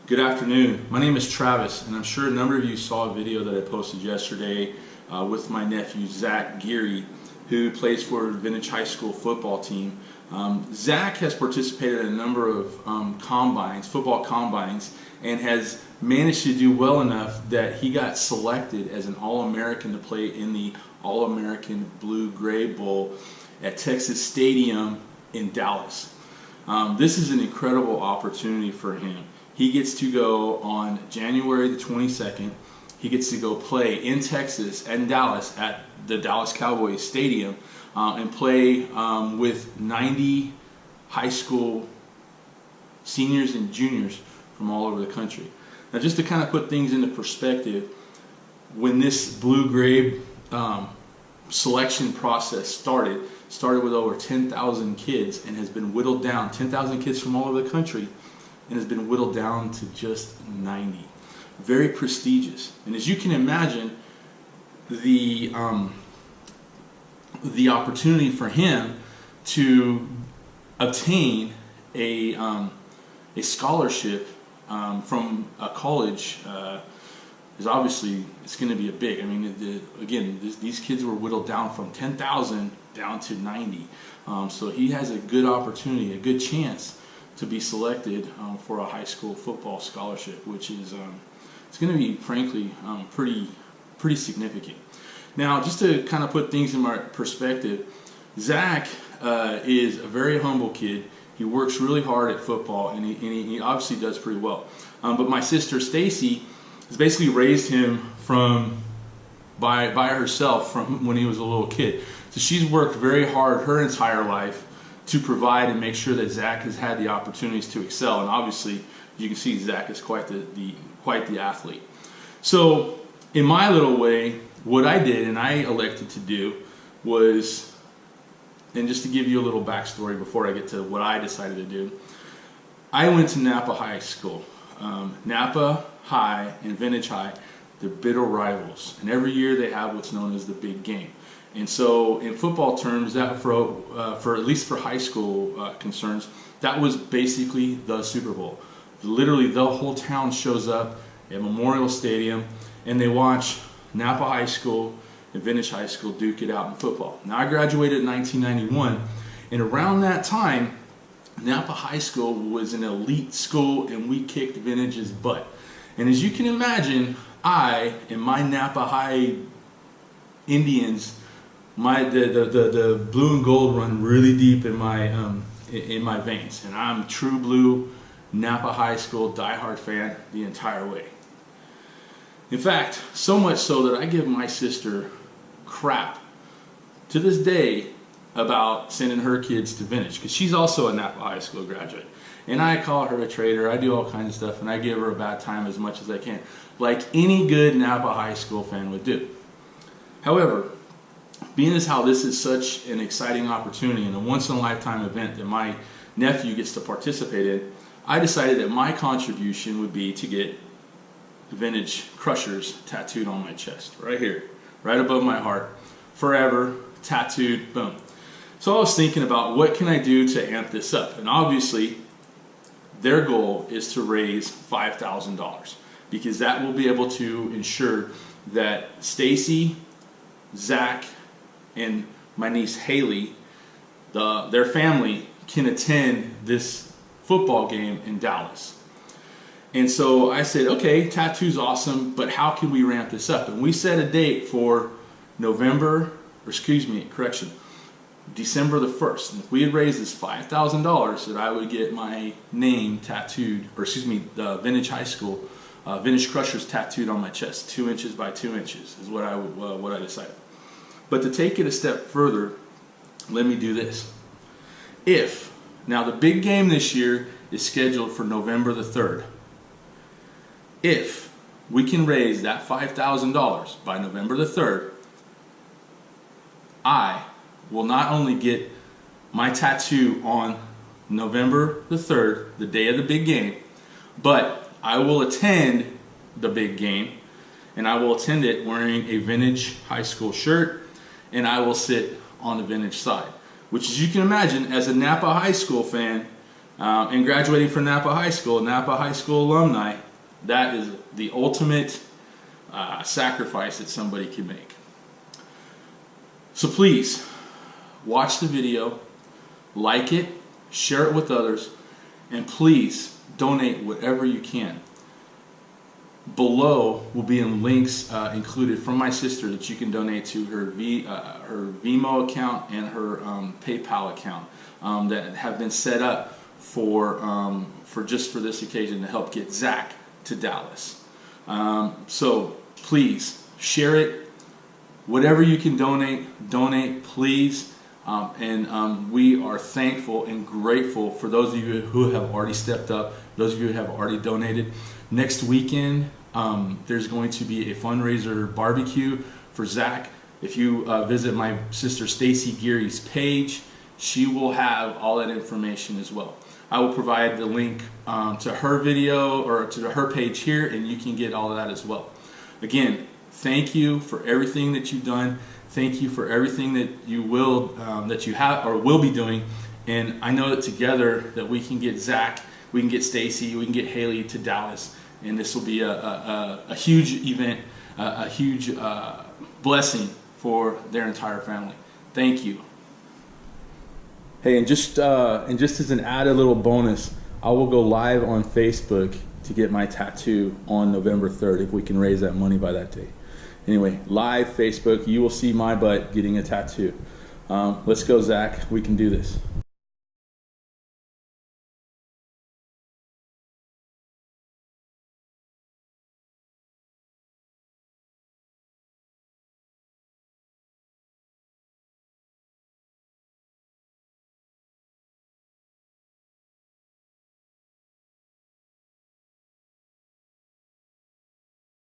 Good afternoon. My name is Travis, and I'm sure a number of you saw a video that I posted yesterday with my nephew Zach Geary, who plays for the Vintage High School football team. Zach has participated in a number of football combines, and has managed to do well enough that he got selected as an All-American to play in the All-American Blue-Gray Bowl at Texas Stadium in Dallas. This is an incredible opportunity for him. He gets to go on January the 22nd. He gets to go play in Texas and Dallas at the Dallas Cowboys Stadium and play with 90 high school seniors and juniors from all over the country. Now, just to kind of put things into perspective, when this blue-gray selection process started with over 10,000 kids and has been whittled down, 10,000 kids from all over the country, and has been whittled down to just 90. Very prestigious. And as you can imagine, the opportunity for him to obtain a scholarship from a college is obviously, it's going to be a big. I mean, these kids were whittled down from 10,000 down to 90. So he has a good opportunity, a good chance to be selected for a high school football scholarship, which is it's going to be, frankly, pretty significant. Now, just to kind of put things in my perspective, Zach is a very humble kid. He works really hard at football, and he obviously does pretty well. But my sister Stacy has basically raised him by herself from when he was a little kid. So she's worked very hard her entire life to provide and make sure that Zach has had the opportunities to excel. And obviously, you can see Zach is quite the athlete. So in my little way, what I did and I elected to do was, and just to give you a little backstory before I get to what I decided to do, I went to Napa High School. Napa High and Vintage High, they're bitter rivals, and every year they have what's known as the big game. And so in football terms, that for at least for high school concerns, that was basically the Super Bowl. Literally the whole town shows up at Memorial Stadium and they watch Napa High School and Vintage High School duke it out in football. Now, I graduated in 1991, and around that time, Napa High School was an elite school, and we kicked Vintage's butt. And as you can imagine, I and my Napa High Indians, the blue and gold run really deep in my veins, and I'm true blue Napa High School diehard fan the entire way. In fact, so much so that I give my sister crap to this day about sending her kids to Vintage, because she's also a Napa High School graduate. And I call her a traitor, I do all kinds of stuff, and I give her a bad time as much as I can, like any good Napa High School fan would do. However, being as how this is such an exciting opportunity and a once-in-a-lifetime event that my nephew gets to participate in, I decided that my contribution would be to get Vintage Crushers tattooed on my chest, right here, right above my heart, forever, tattooed, boom. So I was thinking about what can I do to amp this up, and obviously their goal is to raise $5,000, because that will be able to ensure that Stacy, Zach, and my niece Haley, their family, can attend this football game in Dallas. And so I said, okay, tattoo's awesome, but how can we ramp this up? And we set a date for December the 1st. And if we had raised this $5,000, that I would get my name tattooed, the Vintage High School, Vintage Crushers tattooed on my chest, 2 inches by 2 inches is what I decided. But to take it a step further, let me do this. Now the big game this year is scheduled for November the 3rd. If we can raise that $5,000 by November the 3rd, I will not only get my tattoo on November the 3rd, the day of the big game, but I will attend the big game, and I will attend it wearing a Vintage High School shirt, and I will sit on the Vintage side. Which, as you can imagine, as a Napa High School fan, and graduating from Napa High School alumni. That is the ultimate sacrifice that somebody can make. So please, watch the video, like it, share it with others, and please donate whatever you can. Below will be in links included from my sister that you can donate to her Venmo account and her PayPal account that have been set up for just for this occasion to help get Zach to Dallas. So please share it. Whatever you can donate, please. And we are thankful and grateful for those of you who have already stepped up, those of you who have already donated. Next weekend, there's going to be a fundraiser barbecue for Zach. If you visit my sister Stacy Geary's page, she will have all that information as well. I will provide the link to her video or to her page here, and you can get all of that as well. Again, thank you for everything that you've done. Thank you for everything that you will, that you have or will be doing. And I know that together that we can get Zach, we can get Stacy, we can get Haley to Dallas, and this will be a huge event, a huge blessing for their entire family. Thank you. Hey, and just as an added little bonus, I will go live on Facebook to get my tattoo on November 3rd if we can raise that money by that day. Anyway, live Facebook, you will see my butt getting a tattoo. Let's go, Zach. We can do this.